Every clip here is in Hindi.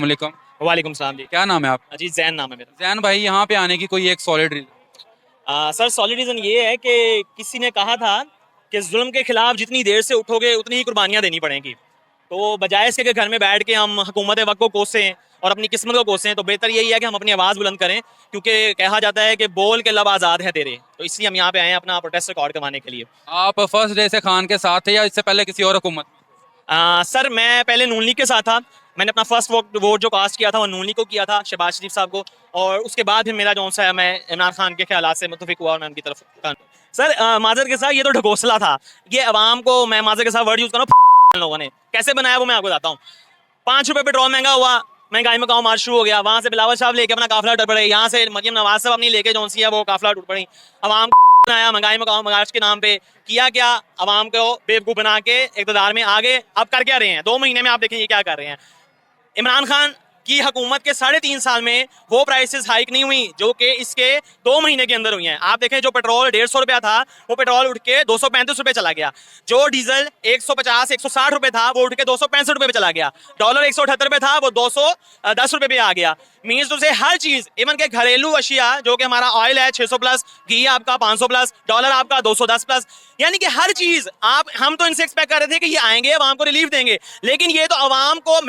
वालेकुम। वालेकुम सलाम जी। क्या नाम है आप? जी जैन नाम है मेरा। जैन भाई, यहाँ पे आने की कोई एक solid reason? Sir solid reason ये है कि किसी ने कहा था कि जुल्म के खिलाफ जितनी देर से उठोगे उतनी ही कुर्बानियाँ देनी पड़ेंगी। तो बजाय इसके कि घर में बैठ के हम हुकूमत वक्त को कोसें और अपनी किस्मत को कोसें, तो बेहतर यही है कि हम अपनी आवाज़ बुलंद करें, क्योंकि कहा जाता है कि बोल के लब आज़ाद है तेरे। तो इसलिए हम यहाँ पे आए हैं अपना प्रोटेस्ट रिकॉर्ड करवाने के लिए। आप फर्स्ट डे से खान के साथ थे या इससे पहले किसी और हुकूमत? सर मैं पहले नून लीग के साथ था। मैंने अपना फर्स्ट वोट जो कास्ट किया था वो नून लीग को किया था, शहबाज शरीफ साहब को। और उसके बाद फिर मेरा जो सा है, मैं इमरान खान के ख्यालात से मुतफिक हुआ और मैं उनकी तरफ। सर माजर के साथ ये तो ढकोसला था। ये अवाम को, मैं माजर के साथ वर्ड यूज़ कर रहा हूँ, लोगों ने कैसे बनाया वो मैं आपको बताता हूँ। 5 रुपये पेट्रोल महंगा हुआ, महंगाई में गाँव मार्च शुरू हो गया। वहाँ से बिलावल साहब लेके अपना काफिला टूट पड़े, यहाँ से मरियम नवाज साहब अपनी लेके जो सी है वो काफिला टूट पड़ी। अवाम बनाया महंगाई में गाँव मार्च के नाम पे, किया क्या, अवाम को बेवकूफ़ बना के इक़्तिदार में आगे। अब कर क्या रहे हैं 2 महीने में, आप देखें ये क्या कर रहे हैं। इमरान खान की हुकूमत के 3.5 साल में वो प्राइसेस हाइक नहीं हुई जो कि इसके 2 महीने के अंदर हुई हैं। आप देखें, जो पेट्रोल 150 रुपया था वो पेट्रोल उठ के 235 रुपये चला गया। जो डीजल 150-160 रुपये था वो उठ के 265 रुपये पे चला गया। डॉलर 178 रुपये था वो 210 रुपये पे आ गया। मीन्स टू से हर चीज़, इवन के घरेलू अशिया, जो कि हमारा ऑयल है 600 प्लस, घी आपका 500 प्लस, डॉलर आपका 210 प्लस, यानी कि हर चीज़ हम तो इनसे एक्सपेक्ट कर रहे थे कि ये आएंगे अवाम को रिलीफ देंगे, लेकिन ये तो अवाम को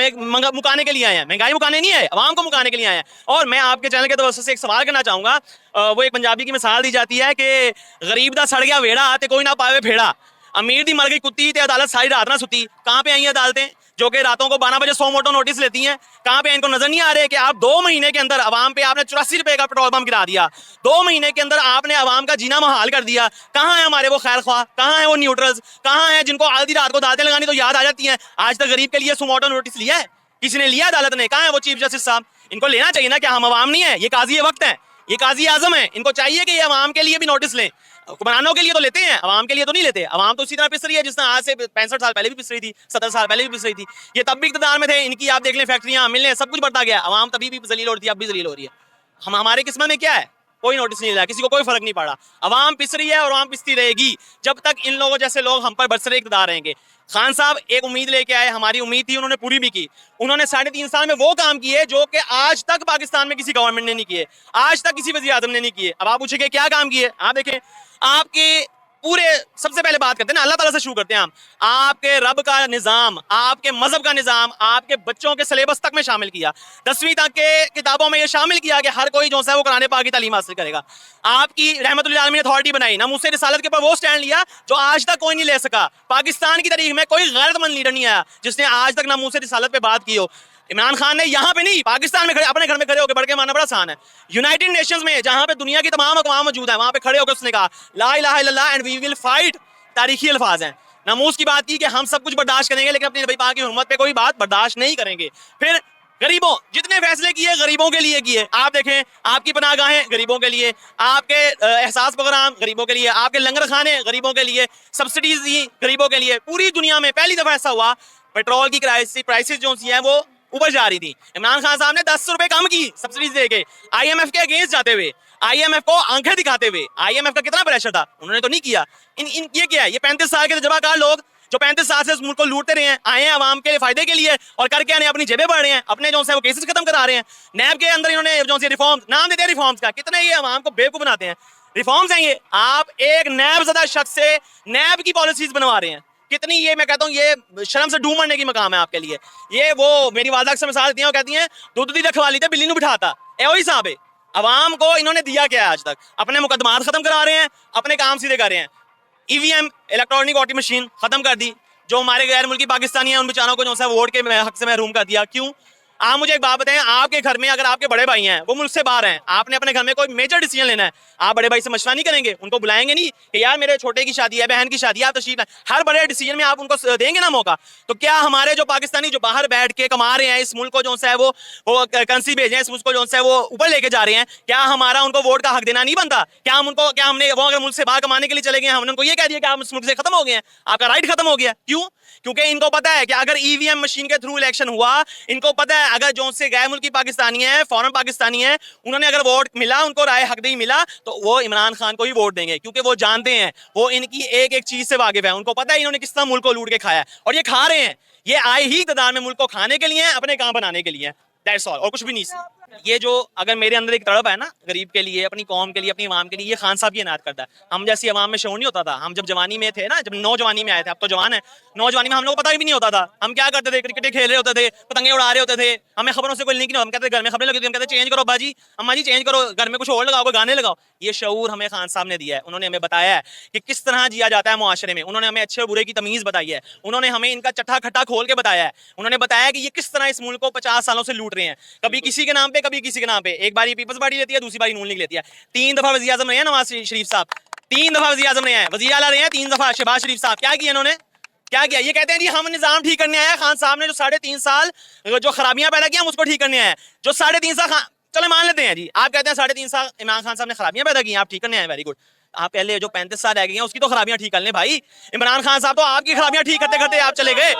मुकाने के लिए आए हैं। महंगाई मुकाने नहीं आए, अवाम को मुकाने के लिए आए हैं। और मैं आपके चैनल के तरफ से एक सवाल करना चाहूँगा। वो एक पंजाबी की मिसाल दी जाती है कि गरीब दा सड़ गया वेड़ा ते कोई ना पावे फेड़ा, अमीर दी मर गई कुत्ती ते अदालत सारी रात ना सुती। कहाँ पे आई अदालतें जो कि रातों को 12 बजे 100 मोटो नोटिस लेती हैं? कहाँ पे इनको नजर नहीं आ रहे कि आप 2 महीने के अंदर अवाम पे आपने 84 रुपए का पेट्रोल पंप गिरा दिया। 2 महीने के अंदर आपने अवाम का जीना महाल कर दिया। कहाँ है हमारे वो खैर ख्वाह, कहाँ है वो न्यूट्रल्स, कहाँ है जिनको आधी रात को अदालतें लगानी तो याद आ जाती हैं? आज तक गरीब के लिए सुमोटो नोटिस लिया है? किसी ने लिया अदालत ने? कहाँ है वो चीफ जस्टिस साहब? इनको लेना चाहिए ना, क्या हम अवाम नहीं है? ये काजी वक्त है, ये काजी आजम है, इनको चाहिए कि ये अवाम के लिए भी नोटिस लें। हुक्मरानों के लिए तो लेते हैं, अवाम के लिए तो नहीं लेते। अवाम तो इसी तरह पिस रही है जिस तरह आज से 65 साल पहले भी पिस रही थी, 70 साल पहले भी पिस रही थी। ये तब भी इक़्तिदार में थे, इनकी आप देख लें फैक्ट्रियां मिलने सब कुछ बढ़ता गया। अवाम तभी भी जलील हो रही थी, अब भी जलील हो रही है। हमारे किस्मत में क्या है? कोई नोटिस नहीं लिया, किसी को कोई फर्क नहीं पड़ा। अवाम पिस रही है और अवाम पिसती रहेगी जब तक इन लोगों जैसे लोग हम पर बरसरे इक़्तिदार रहेंगे। खान साहब एक उम्मीद लेके आए, हमारी उम्मीद थी, उन्होंने पूरी भी की। उन्होंने 3.5 साल में वो काम किए जो कि आज तक पाकिस्तान में किसी गवर्नमेंट ने नहीं किए, आज तक किसी वज़ीर आज़म ने नहीं किए। अब आप पूछेंगे क्या काम किए? आप देखें, आपके पूरे, सबसे पहले बात करते हैं ना अल्लाह ताला से शुरू करते हैं हम। आपके रब का निज़ाम, आपके मजहब का निज़ाम आपके बच्चों के सिलेबस तक में शामिल किया। 10वीं तक के किताबों में ये शामिल किया कि हर कोई जो है वो कुरान पाक की तालीम हासिल करेगा। आपकी रहमतुल आलमीन अथॉरिटी बनाई ना, मुझसे रिसालत के ऊपर वो स्टैंड लिया जो आज तक कोई नहीं ले सका। पाकिस्तान की तारीख में कोई गैरतमंद लीडर नहीं आया जिसने आज तक ना मुझसे रिसालत पे बात की हो। इमरान खान ने यहाँ पे नहीं, पाकिस्तान में खड़े, अपने घर में खड़े होकर बढ़ के मारना बड़ा आसान है। यूनाइटेड नेशंस में जहाँ पे दुनिया की तमाम अक़वाम मौजूद है, वहाँ पे खड़े होकर उसने कहा ला इलाहा इल्लल्लाह एंड वी विल फाइट। तारीखी अल्फाज हैं। नमूस की बात की कि हम सब कुछ बर्दाश्त करेंगे लेकिन अपनी नबी पाक की हुर्मत पे कोई बात बर्दाश्त नहीं करेंगे। फिर गरीबों, जितने फैसले किए गरीबों के लिए किए। आप देखें, आपकी पनाहगाहें गरीबों के लिए, आपके एहसास प्रोग्राम गरीबों के लिए, आपके लंगर खाने गरीबों के लिए, सब्सिडीज दी गरीबों के लिए। पूरी दुनिया में पहली दफा ऐसा हुआ पेट्रोल की प्राइसेस जो है वो ऊपर जा रही थी। इमरान खान साहब ने 10 रुपए कम की सब्सिडीज देके, IMF के अगेंस्ट जाते हुए, IMF को आंखें दिखाते हुए। IMF का कितना प्रेशर था, उन्होंने तो नहीं किया। ये क्या है? ये 35 साल के तजर्बाकार लोग जो 35 साल से इस मुल्क को लूटते रहे हैं, आए हैं अवाम के फायदे के लिए और करके आने अपनी जेबें बढ़ रहे हैं, अपने जो है वो केसेस खत्म करा रहे हैं। नैब के अंदर इन्होंने जो से रिफॉर्म्स नाम देते हैं, रिफॉर्म्स का कितने ये अवाम को बेवकूफ बनाते हैं। रिफॉर्म्स हैं ये, आप एक नैब ज़दा शख्स से नैब की पॉलिसीज बनवा रहे हैं। कितनी, ये मैं कहता हूँ ये शर्म से डूब मरने की मकाम है आपके लिए। ये वो मेरी वालदा से मिसाल देती हैं, वो कहती हैं दूध दी रखवा ली थे बिल्ली ने बिठाता, ए वही साहब है। अवाम को इन्होंने दिया क्या है आज तक? अपने मुकदमात खत्म करा रहे हैं, अपने काम सीधे कर रहे हैं। EVM इलेक्ट्रॉनिक वोटिंग मशीन खत्म कर दी, जो हमारे गैर मुल्की पाकिस्तानी हैं उन बेचारों को जो है वोट के हक से महरूम कर दिया। क्यों? आप मुझे एक बात बताएं, आपके घर में अगर आपके बड़े भाई हैं वो मुल्क से बाहर हैं, आपने अपने घर में कोई मेजर डिसीजन लेना है, आप बड़े भाई से मशवरा नहीं करेंगे? उनको बुलाएंगे नहीं कि यार मेरे छोटे की शादी है, बहन की शादी है, आप तशरीफ लाएं? हर बड़े डिसीजन में आप उनको देंगे ना मौका। तो क्या हमारे जो पाकिस्तानी जो बाहर बैठ के कमा रहे हैं, इस मुल्क को जो है वो करेंसी भेज रहे हैं, इस मुल्क को जो है वो ऊपर लेके जा रहे हैं, क्या हमारा उनको वोट का हक देना नहीं बनता? क्या हम उनको, क्या हमने वो अगर मुल्क से बाहर कमाने के लिए चले गए, हमने उनको ये कह दिया कि आप इस मुल्क से खत्म हो गए हैं, आपका राइट खत्म हो गया? क्यों? क्योंकि इनको पता है कि अगर EVM मशीन के थ्रू इलेक्शन हुआ, इनको पता है अगर जो से गैर मुल्की पाकिस्तानी है, फॉरेन पाकिस्तानी है, उन्होंने अगर वोट मिला, उनको राय हक नहीं मिला, तो वो इमरान खान को ही वोट देंगे। क्योंकि वो जानते हैं, वो इनकी एक एक चीज से वाकिफ है, उनको पता है इन्होंने किस तरह मुल्क को लूट के खाया है और ये खा रहे हैं। ये आए ही इक़्तिदार में मुल्क को खाने के लिए, अपने काम बनाने के लिए। दैट्स ऑल, और कुछ भी नहीं। ये जो अगर मेरे अंदर एक तड़प है ना गरीब के लिए, अपनी कौम के लिए, अपनी अवाम के लिए, ये खान साहब की इनायत करता है। हम जैसी अवाम में शऊर नहीं होता था। हम जब जवानी में थे ना, जब नौजवानी में आए थे, अब तो जवान है, नौजवानी में हम लोग को पता भी नहीं होता था। हम क्या करते थे, क्रिकेट खेल रहे होते थे, पतंगे उड़ा रहे होते थे, हमें खबरों से कोई लिंक नहीं होता। हम कहते घर में खबरें लगी थी, हम कहते चेंज करो बाजी, अम्मा जी चेंज करो, घर में कुछ और लगाओ, गाने लगाओ। ये शऊर हमें खान साहब ने दिया है। उन्होंने हमें बताया है कि किस तरह जिया जाता है मुआशरे में। उन्होंने हमें अच्छे बुरे की तमीज बताई है। उन्होंने हमें इनका चट्टा खट्टा खोल के बताया है। उन्होंने बताया कि ये किस तरह इस मुल्क को 50 सालों से लूट रहे हैं, कभी किसी के नाम पे, कभी किसी के नाम पे। एक बारी पीपल्स पार्टी लेती है, दूसरी बारी नून लीग लेती है। 3 दफा वज़ीर आज़म रहे हैं नवाज शरीफ साहब, 3 दफा वज़ीर आज़म रहे हैं, वज़ीर आला रहे हैं 3 दफा। शहबाज शरीफ साहब क्या किया इन्होंने, क्या किया? ये कहते हैं जी हम निजाम ठीक करने आए हैं। खान साहब ने जो 3.5 साल जो खराबियां पैदा की, हम उसको ठीक करने आए हैं। जो 3.5 साल चलो मान लेते हैं जी, आप कहते हैं 3.5 साल इमरान खान साहब ने खराबियां पैदा की, आप ठीक करने आए, वेरी गुड। आप पहले जो 35 साल रह गए हैं उसकी तो खराबियां ठीक कर लें भाई। इमरान खान साहब तो आपकी खराबियां ठीक करते करते आप चले गए,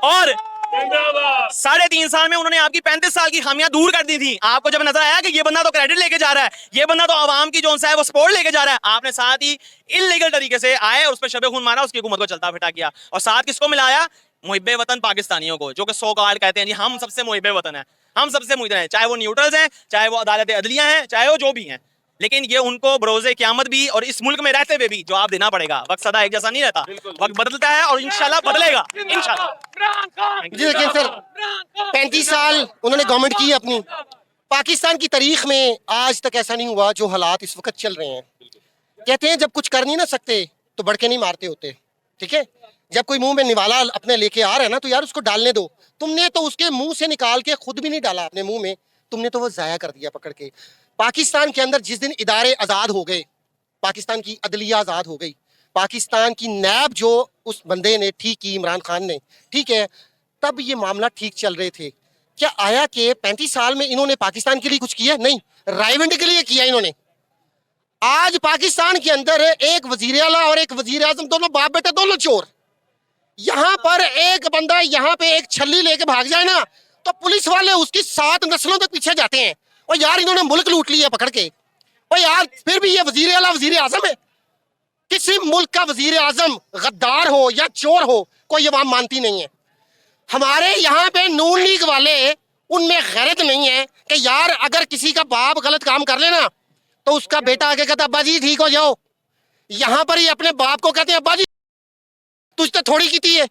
और 3.5 साल में उन्होंने आपकी 35 साल की खामियां दूर कर दी थी। आपको जब नजर आया कि ये बंदा तो क्रेडिट लेके जा रहा है, ये बंदा तो आवाम की जो है वो सपोर्ट लेके जा रहा है, आपने साथ ही इलीगल तरीके से आए और उस पर शबे खून मारा, उसकी हुकूमत को चलता फिटा किया। और साथ किसको मिलाया? मुहिब्बे वतन पाकिस्तानियों को, जो कि सो कॉल्ड कहते हैं जी हम सबसे मुहिब्बे वतन है, हम सबसे मुहिब्बे हैं, चाहे वो न्यूट्रल्स हैं, चाहे वो अदालत अदलिया हैं, चाहे वो जो भी हैं। लेकिन ये उनको बरोज़े क़यामत भी और इस मुल्क में रहते हुए भी जवाब देना पड़ेगा। वक्त सदा एक जैसा नहीं रहता, वक्त बदलता है और इंशाल्लाह बदलेगा, इंशाल्लाह। जी लेकिन सर 35 साल उन्होंने गवर्नमेंट की अपनी, पाकिस्तान की तारीख में आज तक ऐसा नहीं हुआ जो हालात इस वक्त चल रहे हैं। कहते हैं जब कुछ कर नहीं ना सकते तो बढ़ के नहीं मारते होते, ठीक है? जब कोई मुंह में निवाला अपने लेके आ रहा है ना, तो यार उसको डालने दो। तुमने तो उसके मुंह से निकाल के खुद भी नहीं डाला अपने मुंह में, तुमने तो वो जाया कर दिया पकड़ के। पाकिस्तान के अंदर जिस दिन इदारे आज़ाद हो गए, पाकिस्तान की अदलिया आज़ाद हो गई, पाकिस्तान की नैब जो उस बंदे ने ठीक की, इमरान खान ने, ठीक है, तब ये मामला ठीक चल रहे थे। क्या आया कि 35 साल में इन्होंने पाकिस्तान के लिए कुछ किया? नहीं, राइवंड के लिए किया इन्होंने। आज पाकिस्तान के अंदर एक वजीर आला और एक वजीर आजम, दोनों बाप बेटे, दोनों चोर। यहां पर एक बंदा यहाँ पे एक छल्ली लेके भाग जाए ना, तो पुलिस वाले उसकी 7 नस्लों तक पीछे जाते हैं। और यार इन्होंने मुल्क लूट लिया पकड़ के। और यार फिर भी ये वजीर आला वजीर आजम है। किसी मुल्क का वजीर आजम गद्दार हो या चोर हो, कोई अवाम मानती नहीं है। हमारे यहाँ पे नून लीग वाले, उनमें गैरत नहीं है कि यार अगर किसी का बाप गलत काम कर लेना तो उसका बेटा आगे कहता अब्बा जी ठीक हो जाओ। यहाँ पर ये अपने बाप को कहते हैं अब्बा जी तुझसे थोड़ी की थी है।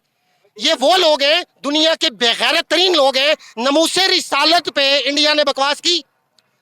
ये वो लोग हैं, दुनिया के बेगैरत तरीन लोग हैं। नमूसे रिसालत पे इंडिया ने बकवास की।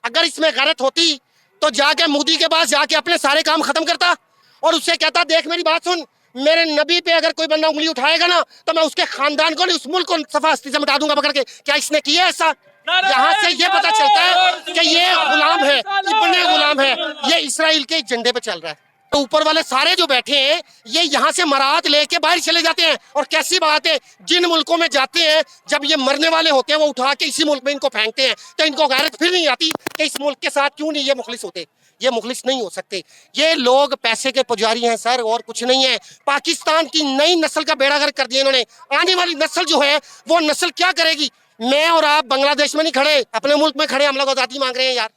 अगर इसमें गैरत होती तो जाके मोदी के पास जाके अपने सारे काम खत्म करता और उससे कहता देख मेरी बात सुन, मेरे नबी पे अगर कोई बंदा उंगली उठाएगा ना तो मैं उसके खानदान को नहीं, उस मुल्क को सफास्ती से मिटा दूंगा पकड़ के। क्या इसने किया ऐसा? यहाँ से ये पता चलता है कि ये गुलाम है, इब्ने गुलाम है, ये इसराइल के झंडे पे चल रहा है। तो ऊपर वाले सारे जो बैठे हैं ये यहाँ से मराहत लेके बाहर चले जाते हैं। और कैसी बात है, जिन मुल्कों में जाते हैं जब ये मरने वाले होते हैं वो उठा के इसी मुल्क में इनको फेंकते हैं। तो इनको गैरत फिर नहीं आती कि इस मुल्क के साथ क्यों नहीं ये मुखलिस होते। ये मुखलिस नहीं हो सकते। ये लोग पैसे के पुजारी हैं सर, और कुछ नहीं है। पाकिस्तान की नई नस्ल का बेड़ा गर्क कर दिया इन्होंने। आने वाली नस्ल जो है वो नस्ल क्या करेगी? मैं और आप बांग्लादेश में नहीं खड़े, अपने मुल्क में खड़े, हम लोग आजादी मांग रहे हैं यार।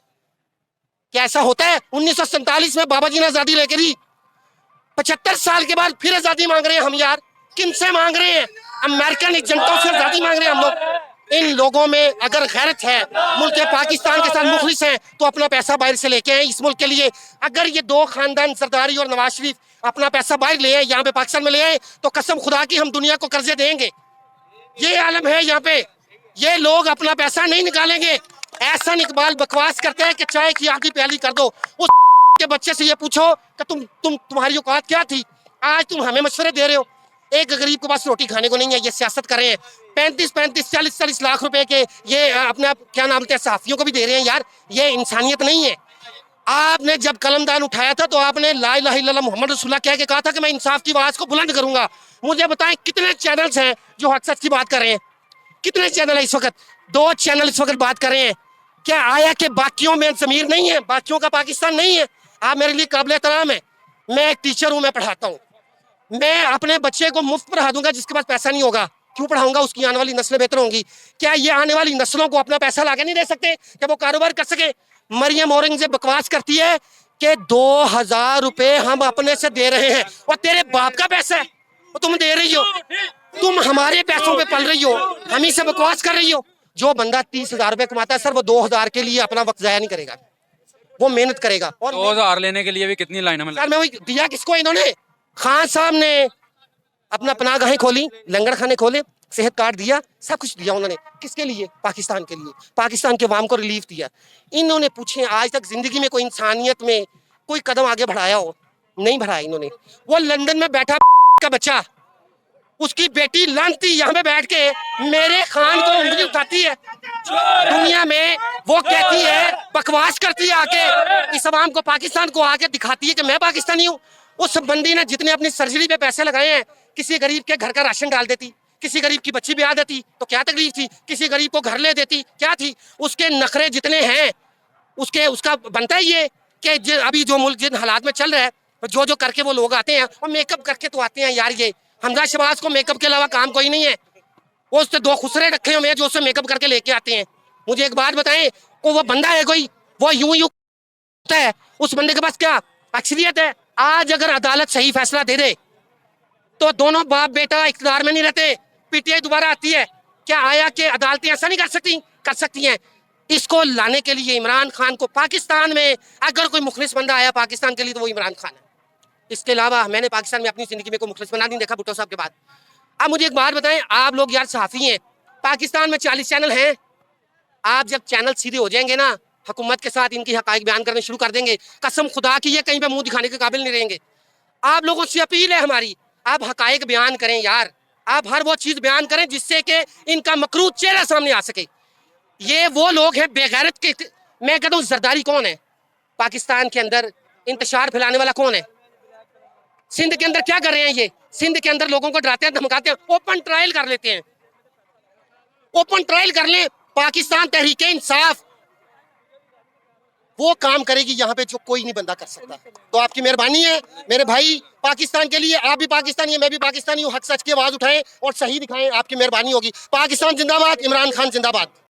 क्या ऐसा होता है? 1947 में बाबा जी ने आजादी लेके दी, 75 साल के बाद फिर आजादी मांग रहे हैं हम यार। किन से मांग रहे हैं? अमेरिकन एजेंटों से आजादी मांग रहे हैं हम लोग। इन लोगों में अगर गैरत है, मुल्क पाकिस्तान के साथ मुखलिस हैं, तो अपना पैसा बाहर से लेके आए इस मुल्क के लिए। अगर ये 2 खानदान सरदारी और नवाज शरीफ अपना पैसा बाहर ले आए, यहाँ पे पाकिस्तान में ले आए, तो कसम खुदा की हम दुनिया को कर्जे देंगे। ये आलम है यहाँ पे। ये लोग अपना पैसा नहीं निकालेंगे। एहसन इकबाल बकवास करते हैं कि चाय की आधी प्याली कर दो। उस के बच्चे से ये पूछो कि तुम्हारी औकात क्या थी? आज तुम हमें मशवरे दे रहे हो। एक गरीब के पास रोटी खाने को नहीं है, ये सियासत कर रहे हैं। 35 40 लाख रुपए के ये अपने क्या नाम थे सहाफियों को भी दे रहे हैं यार। ये इंसानियत नहीं है। आपने जब कलमदान उठाया था तो आपने ला इलाहा इल्लल्लाह मुहम्मद रसूलुल्लाह कह के कहा था कि मैं इंसाफ की आवाज को बुलंद करूंगा। मुझे बताएं कितने चैनल्स हैं जो हक सच की बात कर रहे हैं? कितने चैनल है इस वक्त? 2 चैनल इस वक्त बात कर रहे हैं। क्या आया कि बाकियों में जमीर नहीं है? बाकियों का पाकिस्तान नहीं है? आप मेरे लिए काबिल एहतराम है। मैं एक टीचर हूँ, मैं पढ़ाता हूँ। मैं अपने बच्चे को मुफ्त पढ़ा दूंगा। जिसके पास पैसा नहीं होगा क्यों पढ़ाऊंगा? उसकी आने वाली नस्लें बेहतर होंगी। क्या ये आने वाली नस्लों को अपना पैसा लाके नहीं दे सकते कि वो कारोबार कर सके? मरियम औरंगजेब बकवास करती है कि 2000 रुपए हम अपने से दे रहे हैं और तेरे बाप का पैसा है वो तुम दे रही हो। तुम हमारे पैसों पे पल रही हो, हम ही से बकवास कर रही हो। जो बंदा 30,000 रुपए कमाता है सर, वो 2,000 के लिए अपना वक्त जाया नहीं करेगा, वो मेहनत करेगा। और 2,000 लेने के लिए भी कितनी लाइनों में सर मैं वही दिया किसको इन्होंने, खान साहब ने अपना पनाहगाहें खोली, लंगर खाने खोले, सेहत कार्ड दिया, सब कुछ दिया उन्होंने, किसके लिए? पाकिस्तान के लिए, पाकिस्तान के अवाम को रिलीफ दिया। इन्होंने पूछे आज तक जिंदगी में कोई इंसानियत में कोई कदम आगे बढ़ाया हो? नहीं बढ़ाया इन्होंने। वो लंदन में बैठा का बच्चा, उसकी बेटी लानती यहाँ पे बैठ के मेरे खान को उंगली उठाती है दुनिया में, वो कहती है, बकवास करती है आके, इस अवाम को पाकिस्तान को आके दिखाती है कि मैं पाकिस्तानी हूँ। उस बंदी ने जितने अपनी सर्जरी पे पैसे लगाए हैं, किसी गरीब के घर का राशन डाल देती, किसी गरीब की बच्ची ब्याह देती तो क्या तकलीफ थी, किसी गरीब को घर ले देती क्या थी। उसके नखरे जितने हैं, उसका बनता है ये कि अभी जो मुल्क जिन हालात में चल रहा है, जो जो करके वो लोग आते हैं, और मेकअप करके तो आते हैं यार। ये हमजा शहबाज को मेकअप के अलावा काम कोई नहीं है, वो उससे 2 खुसरे रखे हुए हैं जो उससे मेकअप करके लेके आते हैं। मुझे एक बात बताएं, को वो बंदा है कोई, वो यूं होता है, उस बंदे के पास क्या अक्सरियत है? आज अगर अदालत सही फैसला दे दे तो दोनों बाप बेटा इख्तियार में नहीं रहते, पीटीआई दोबारा आती है। क्या आया कि अदालतें ऐसा नहीं कर सकती? कर सकती हैं। इसको लाने के लिए इमरान खान को पाकिस्तान में अगर कोई मुखलिस बंदा आया पाकिस्तान के लिए तो वो इमरान खान है। इसके अलावा मैंने पाकिस्तान में अपनी जिंदगी में कोई मुखलिस बंदा नहीं देखा भुट्टो साहब के बाद। अब मुझे एक बात बताएं, आप लोग यार सहाफ़ी हैं, पाकिस्तान में 40 चैनल हैं, आप जब चैनल सीधे हो जाएंगे ना, हुकूमत के साथ इनकी हकाइक बयान करने शुरू कर देंगे, कसम खुदा की ये कहीं पे मुंह दिखाने के काबिल नहीं रहेंगे। आप लोगों से अपील है हमारी, आप हकाइक बयान करें यार, आप हर वो चीज बयान करें जिससे कि इनका मकरूज चेहरा सामने आ सके। ये वो लोग हैं बेगैरत के। मैं कहता हूँ जरदारी कौन है पाकिस्तान के अंदर, इंतशार फैलाने वाला कौन है? सिंध के अंदर क्या कर रहे हैं ये? सिंध के अंदर लोगों को डराते हैं, धमकाते हैं। ओपन ट्रायल कर लेते हैं, ओपन ट्रायल कर लें। पाकिस्तान तहरीके इंसाफ वो काम करेगी यहाँ पे जो कोई नहीं बंदा कर सकता। तो आपकी मेहरबानी है मेरे भाई, पाकिस्तान के लिए, आप भी पाकिस्तानी है, मैं भी पाकिस्तानी हूँ, हक सच की आवाज उठाएं और सही दिखाएं, आपकी मेहरबानी होगी। पाकिस्तान जिंदाबाद, इमरान खान जिंदाबाद।